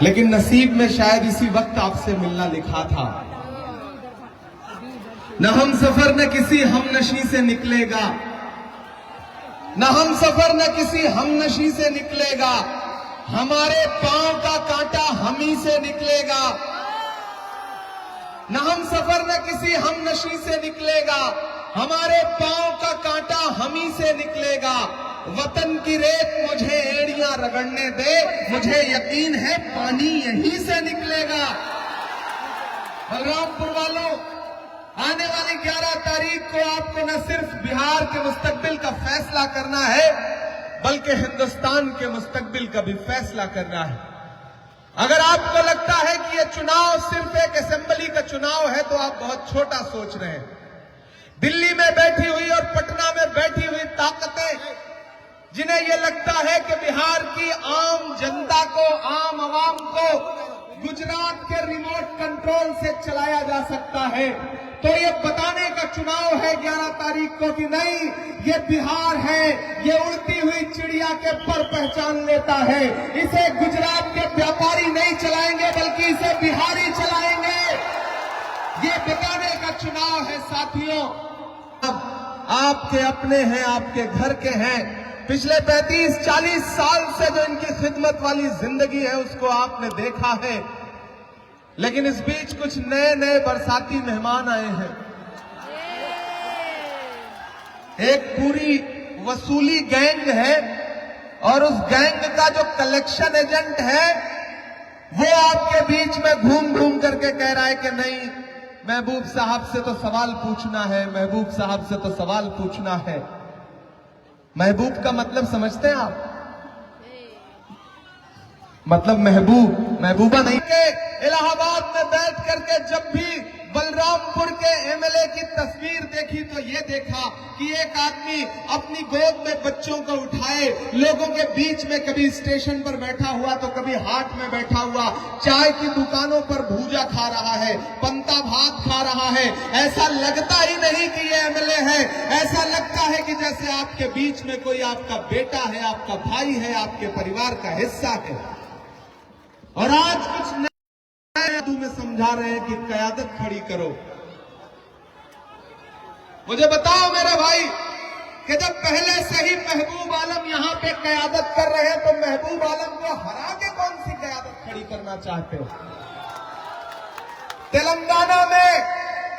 लेकिन नसीब में शायद इसी वक्त आपसे मिलना लिखा था। न हम सफर न किसी हमनशी से निकलेगा, न हम सफर न किसी हमनशी से निकलेगा, हमारे पांव का कांटा हम ही से निकलेगा। न हम सफर न किसी हमनशी से निकलेगा, हमारे पांव का कांटा हम ही से निकलेगा। वतन की रेत मुझे एड़ियां रगड़ने दे, मुझे यकीन है पानी यहीं से निकलेगा। बलरामपुर वालों, आने वाली 11 तारीख को आपको न सिर्फ बिहार के मुस्तकबिल का फैसला करना है, बल्कि हिंदुस्तान के मुस्तकबिल का भी फैसला करना है। अगर आपको लगता है कि यह चुनाव सिर्फ एक असेंबली का चुनाव है तो आप बहुत छोटा सोच रहे हैं। दिल्ली में बैठी हुई और पटना में बैठी हुई ताकतें, जिन्हें यह लगता है कि बिहार की आम जनता को, आम आवाम को गुजरात के रिमोट कंट्रोल से चलाया जा सकता है, तो ये बताने का चुनाव है 11 तारीख को कि नहीं, ये बिहार है, ये उड़ती हुई चिड़िया के पर पहचान लेता है। इसे गुजरात के व्यापारी नहीं चलाएंगे, बल्कि इसे बिहारी चलाएंगे। ये बताने का चुनाव है साथियों। अब आपके अपने हैं, आपके घर के हैं, पिछले 35-40 साल से जो इनकी खिदमत वाली जिंदगी है उसको आपने देखा है, लेकिन इस बीच कुछ नए नए बरसाती मेहमान आए हैं। एक पूरी वसूली गैंग है और उस गैंग का जो कलेक्शन एजेंट है वो आपके बीच में घूम घूम करके कह रहा है कि नहीं, महबूब साहब से तो सवाल पूछना है, महबूब साहब से तो सवाल पूछना है। महबूब का मतलब समझते हैं आप? मतलब महबूबा नहीं के इलाहाबाद में बैठ करके जब भी बलरामपुर के एमएलए की तस्वीर देखी तो ये देखा कि एक आदमी अपनी गोद में बच्चों को उठाए, लोगों के बीच में कभी स्टेशन पर बैठा हुआ तो कभी हाट में बैठा हुआ, चाय की दुकानों पर भूजा खा रहा है, पंता भात खा रहा है। ऐसा लगता ही नहीं कि ये एमएलए है, ऐसा लगता है कि जैसे आपके बीच में कोई आपका बेटा है, आपका भाई है, आपके परिवार का हिस्सा है। और आज कुछ नया में समझा रहे हैं कि कयादत खड़ी करो। मुझे बताओ मेरे भाई कि जब पहले से ही महबूब आलम यहां पे कयादत कर रहे हैं तो महबूब आलम को हरा के कौन सी कयादत खड़ी करना चाहते हो? तेलंगाना में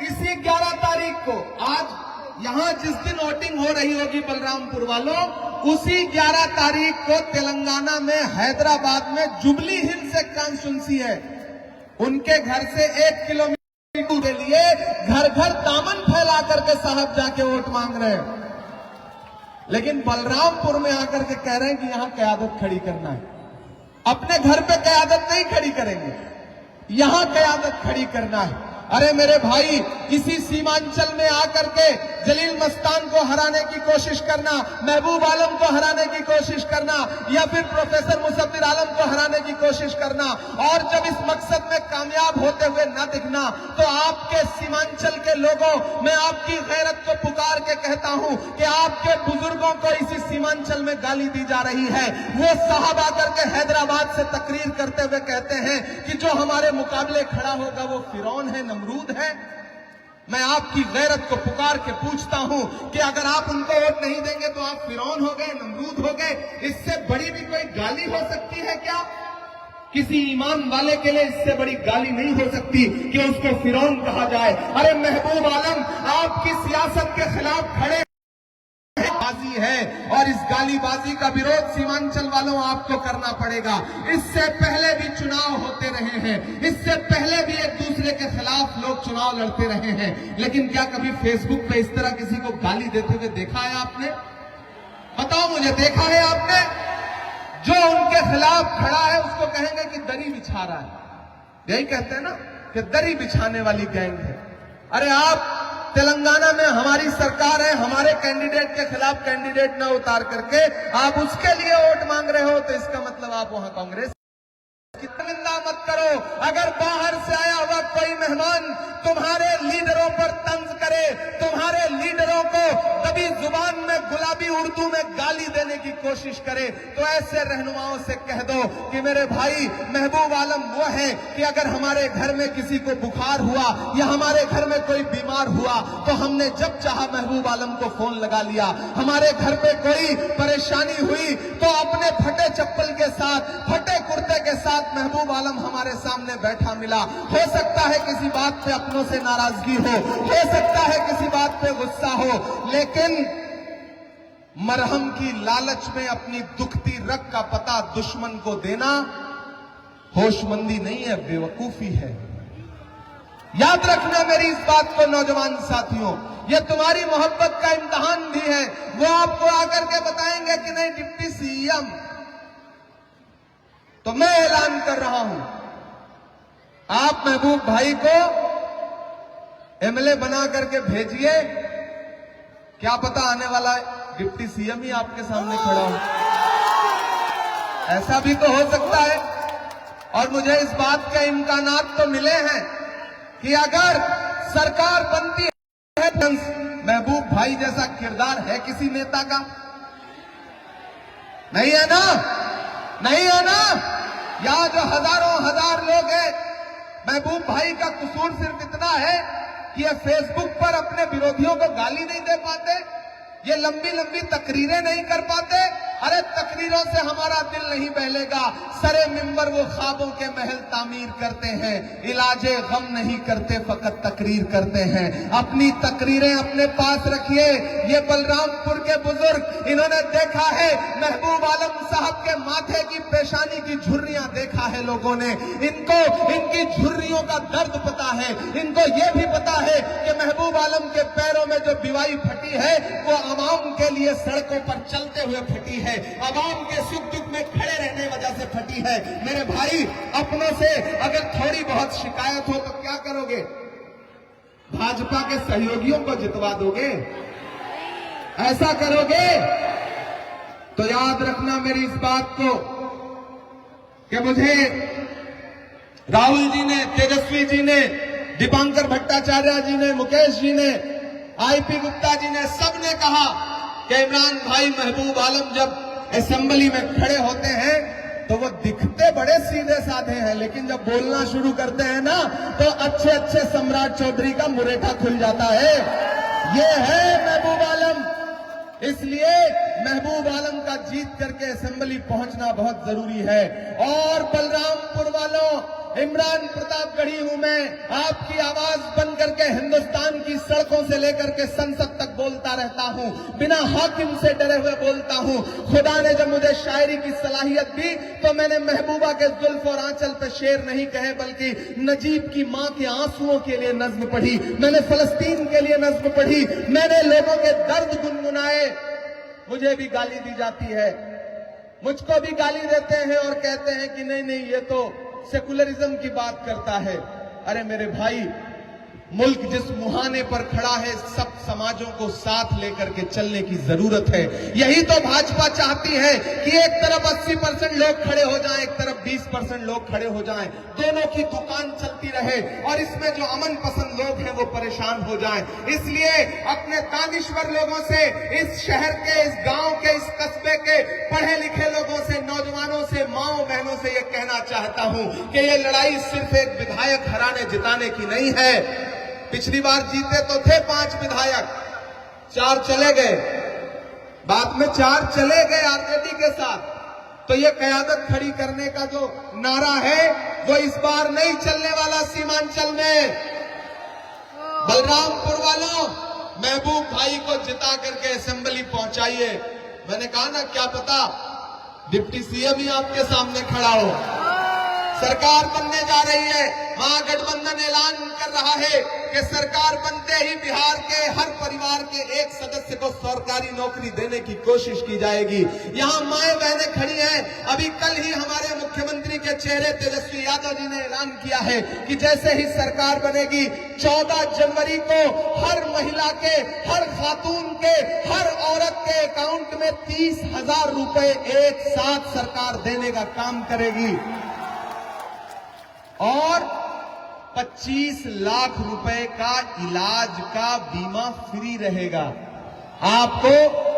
इसी 11 तारीख को, आज यहां जिस दिन वोटिंग हो रही होगी बलरामपुर वालों, उसी 11 तारीख को तेलंगाना में हैदराबाद में जुबली हिल्स एक कॉन्स्टिट्यूंसी है, उनके घर से 1 किलोमीटर के लिए घर घर दामन फैला करके साहब जाके वोट मांग रहे हैं। लेकिन बलरामपुर में आकर के कह रहे हैं कि यहां कयादत खड़ी करना है। अपने घर पे कयादत नहीं खड़ी करेंगे, यहां कयादत खड़ी करना है। अरे मेरे भाई, इसी सीमांचल में आकर के जलील मस्तान को हराने की कोशिश करना, महबूब आलम को हराने की कोशिश करना, या फिर प्रोफेसर मुसद्दिर आलम को हराने की कोशिश करना, और जब इस मकसद में कामयाब होते हुए न दिखना, तो आपके सीमांचल के लोगों, मैं आपकी गैरत को पुकार के कहता हूं कि आपके बुजुर्गों को इसी सीमांचल में गाली दी जा रही है। वो साहब आकर के हैदराबाद से तकरीर करते हुए कहते हैं कि जो हमारे मुकाबले खड़ा होगा वो फिरौन है, नमरूद है। मैं आपकी गैरत को पुकार के पूछता हूं कि अगर आप उनको वोट नहीं देंगे तो आप फिरौन हो गए, नमरूद हो गए। इससे बड़ी भी कोई गाली हो सकती है क्या? किसी ईमान वाले के लिए इससे बड़ी गाली नहीं हो सकती कि उसको फिरौन कहा जाए। अरे महबूब आलम, आपकी सियासत के खिलाफ खड़े बाजी है और इस गालीबाजी का विरोध सीमांचल वालों आपको करना पड़ेगा। इससे पहले भी चुनाव होते रहे हैं, इससे पहले भी एक दूसरे के खिलाफ लोग चुनाव लड़ते रहे हैं, लेकिन क्या कभी फेसबुक पे इस तरह किसी को गाली देते हुए देखा है आपने? बताओ मुझे, देखा है आपने? जो उनके खिलाफ खड़ा है उसको कहेंगे कि दरी बिछा रहा है। यही कहते हैं ना कि दरी बिछाने वाली गैंग है। अरे आप तेलंगाना में हमारी सरकार है, हमारे कैंडिडेट के खिलाफ कैंडिडेट न उतार करके आप उसके लिए वोट मांग रहे हो, तो इसका मतलब आप वहां कांग्रेस की निंदा मत करो। अगर बाहर से आया हुआ कोई मेहमान तुम्हारे लीडरों पर तंज करे, तुम्हारे लीडरों को कभी जुबान में गुलाबी उर्दू में गाली देने की कोशिश करे, तो ऐसे रहनुमाओं से कह दो कि मेरे भाई महबूब आलम वो है कि अगर हमारे घर में किसी को बुखार हुआ या हमारे घर में कोई बीमार हुआ तो हमने जब चाहा महबूब आलम को फोन लगा लिया। हमारे घर पे कोई परेशानी हुई तो अपने फटे चप्पल के साथ, फटे कुर्ते के साथ महबूब आलम हमारे सामने बैठा मिला। हो सकता है किसी बात पे अपनों से नाराजगी हो सकता है किसी बात पे गुस्सा हो, लेकिन मरहम की लालच में अपनी दुखती रग का पता दुश्मन को देना होशमंदी नहीं है, बेवकूफी है। याद रखना मेरी इस बात को नौजवान साथियों, ये तुम्हारी मोहब्बत का इम्तिहान भी है। वो आपको आकर के बताएंगे कि नहीं डिप्टी सीएम, तो मैं ऐलान कर रहा हूं, आप महबूब भाई को एमएलए बना करके भेजिए, क्या पता आने वाला डिप्टी सीएम ही आपके सामने खड़ा हो, ऐसा भी तो हो सकता है। और मुझे इस बात के इम्कानात तो मिले हैं कि अगर सरकार बनती है, महबूब भाई जैसा किरदार है किसी नेता का? नहीं है ना, नहीं है ना। यहां जो हजारों हजार लोग हैं, महबूब भाई का कसूर सिर्फ इतना है कि ये फेसबुक पर अपने विरोधियों को गाली नहीं दे पाते, ये लंबी लंबी तकरीरें नहीं कर पाते। अरे तकरीरों से हमारा दिल नहीं बहलेगा, सरे मिंबर वो ख्वाबों के महल तामीर करते हैं, इलाजे गम नहीं करते, फकत तकरीर करते हैं। अपनी तकरीरें अपने पास रखिए। ये बलरामपुर के बुजुर्ग, इन्होंने देखा है महबूब आलम साहब के माथे की पेशानी की झुर्रियां देखा है लोगों ने, इनको इनकी झुर्रियों का दर्द पता है। इनको ये भी पता है कि महबूब आलम के पैरों में जो बिवाई फटी है वो आवाम के लिए सड़कों पर चलते हुए फटी है, आवाम के सुख दुख में खड़े रहने वजह से फटी है। मेरे भाई, अपनों से अगर थोड़ी बहुत शिकायत हो तो क्या करोगे? भाजपा के सहयोगियों को जितवा दोगे? ऐसा करोगे? तो याद रखना मेरी इस बात को कि मुझे राहुल जी ने, तेजस्वी जी ने, दीपांकर भट्टाचार्य जी ने, मुकेश जी ने, आईपी गुप्ता जी ने, सबने कहा कि इमरान भाई महबूब आलम जब असेंबली में खड़े होते हैं तो वो दिखते बड़े सीधे साधे हैं, लेकिन जब बोलना शुरू करते हैं ना तो अच्छे अच्छे सम्राट चौधरी का मुरेठा खुल जाता है। ये है महबूब आलम। इसलिए महबूब आलम का जीत करके असेंबली पहुंचना बहुत जरूरी है। और बलरामपुर वालों, इमरान प्रतापगढ़ी हूं मैं, आपकी आवाज बन करके हिंदुस्तान की सड़कों से लेकर के संसद तक बोलता रहता हूं, बिना हाकिम से डरे हुए बोलता हूं। खुदा ने जब मुझे शायरी की सलाहियत दी तो मैंने महबूबा के जुल्फ और आंचल पे शेर नहीं कहे, बल्कि नजीब की मां के आंसुओं के लिए नज्म पढ़ी, मैंने फलस्तीन के लिए नज्म पढ़ी, मैंने लोगों के दर्द गुनगुनाए। मुझे भी गाली दी जाती है, मुझको भी गाली देते हैं और कहते हैं कि नहीं नहीं ये तो सेकुलरिज्म की बात करता है। अरे मेरे भाई, मुल्क जिस मुहाने पर खड़ा है, सब समाजों को साथ लेकर के चलने की जरूरत है। यही तो भाजपा चाहती है कि एक तरफ 80% लोग खड़े हो जाएं, एक तरफ 20% लोग खड़े हो जाएं, दोनों की दुकान चलती रहे और इसमें जो अमन पसंद लोग हैं वो परेशान हो जाएं। इसलिए अपने दानिश्वर लोगों से, इस शहर के, इस गांव के, इस कस्बे के पढ़े लिखे लोगों से, नौजवानों से, माओ बहनों से ये कहना चाहता हूं कि ये लड़ाई सिर्फ एक विधायक हराने जिताने की नहीं है। पिछली बार जीते तो थे 5 विधायक, 4 चले गए, बाद में 4 चले गए आरजेडी के साथ। तो ये कयादत खड़ी करने का जो नारा है वो इस बार नहीं चलने वाला सीमांचल में। बलरामपुर वालों, महबूब भाई को जिता करके असेंबली पहुंचाइए। मैंने कहा ना, क्या पता डिप्टी सीएम ही आपके सामने खड़ा हो। सरकार बनने जा रही है, महागठबंधन ऐलान कर रहा है कि सरकार बनते ही बिहार के हर परिवार के एक सदस्य को सरकारी नौकरी देने की कोशिश की जाएगी। यहाँ माएं बहनें खड़ी हैं। अभी कल ही हमारे मुख्यमंत्री के चेहरे तेजस्वी यादव जी ने ऐलान किया है कि जैसे ही सरकार बनेगी 14 जनवरी को हर महिला के, हर खातून के, हर औरत के अकाउंट में 30,000 रुपए एक साथ सरकार देने का काम करेगी। और 25 लाख रुपए का इलाज का बीमा फ्री रहेगा। आपको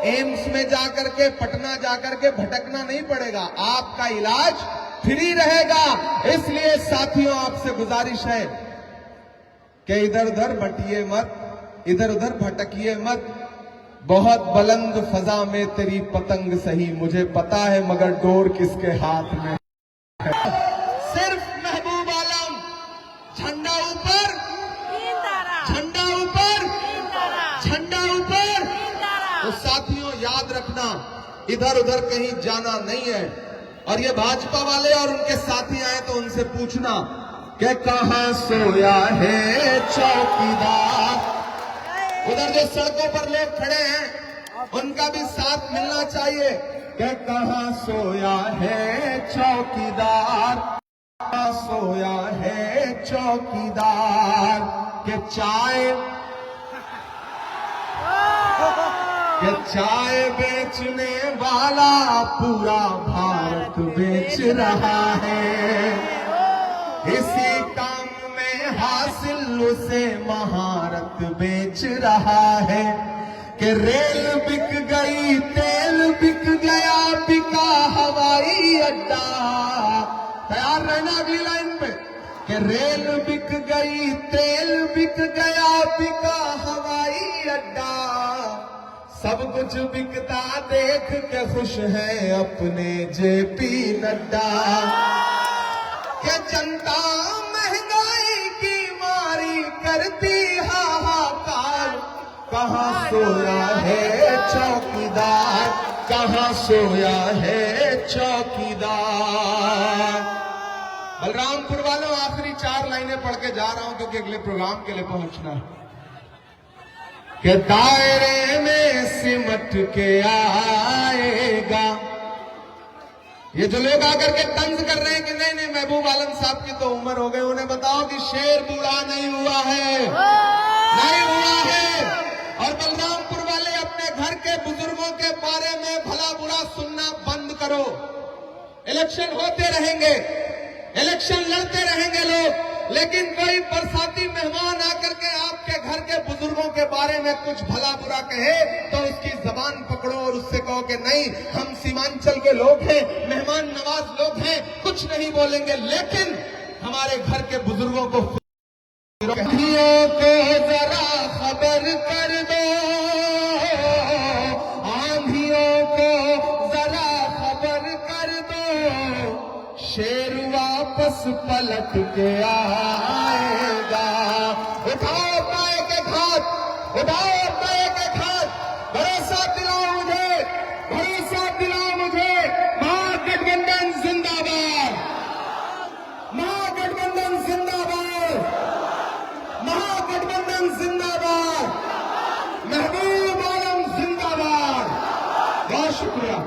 एम्स में जाकर के, पटना जाकर के भटकना नहीं पड़ेगा, आपका इलाज फ्री रहेगा। इसलिए साथियों, आपसे गुजारिश है कि इधर उधर बटिए मत, इधर उधर भटकिए मत। बहुत बुलंद फजा में तेरी पतंग सही, मुझे पता है मगर डोर किसके हाथ में है। सिर्फ महबूब आलम, झंडा ऊपर, झंडा ऊपर, झंडा ऊपर। तो साथियों याद रखना, इधर उधर कहीं जाना नहीं है। और ये भाजपा वाले और उनके साथी आए तो उनसे पूछना कि कहां सोया है चौकीदार। उधर जो सड़कों पर लोग खड़े हैं उनका भी साथ मिलना चाहिए कि कहां सोया है चौकीदार, कहां सोया है चौकीदार। के चाय बेचने वाला पूरा भारत बेच रहा है। इसी काम में हासिल उसे महारत बेच रहा है। कि रेल बिक गई, तेल बिक गया, बिका हवाई अड्डा। तैयार रहना अगली लाइन पे। कि रेल बिक गई, तेल बिक गया, बिका हवाई अड्डा। सब कुछ बिकता देख के खुश है अपने जेपी नड्डा। कि जनता महंगाई की मारी करती हाहाकार। कहां सोया है चौकीदार, कहां सोया है चौकीदार। बलरामपुर वालों, आखिरी 4 लाइनें पढ़ के जा रहा हूं क्योंकि अगले प्रोग्राम के लिए पहुंचना है। कि दायरे में सिमट के आएगा। ये जो लोग आकर के तंज कर रहे हैं कि नहीं नहीं महबूब आलम साहब की तो उम्र हो गई, उन्हें बताओ कि शेर बूढ़ा नहीं हुआ है, नहीं हुआ है। और बलरामपुर वाले अपने घर के बुजुर्गों के बारे में भला बुरा सुनना बंद करो। इलेक्शन होते रहेंगे, इलेक्शन लड़ते रहेंगे लोग, लेकिन कोई बरसाती मेहमान आकर के आपके घर के बुजुर्गों के बारे में कुछ भला बुरा कहे तो उसकी जबान पकड़ो और उससे कहो कि नहीं, हम सीमांचल के लोग हैं, मेहमान नवाज लोग हैं, कुछ नहीं बोलेंगे, लेकिन हमारे घर के बुजुर्गों को आंधियों को जरा खबर कर दो, आंधियों को जरा खबर कर दो। शेर वापस पलट के आएगा। उठाओ पाए के घाट, उठाओ पाए के घाट। भरोसा दिलाओ मुझे, भरोसा दिलाओ मुझे। महागठबंधन जिंदाबाद, महागठबंधन जिंदाबाद, महागठबंधन जिंदाबाद, महबूब आलम जिंदाबाद। बहुत शुक्रिया।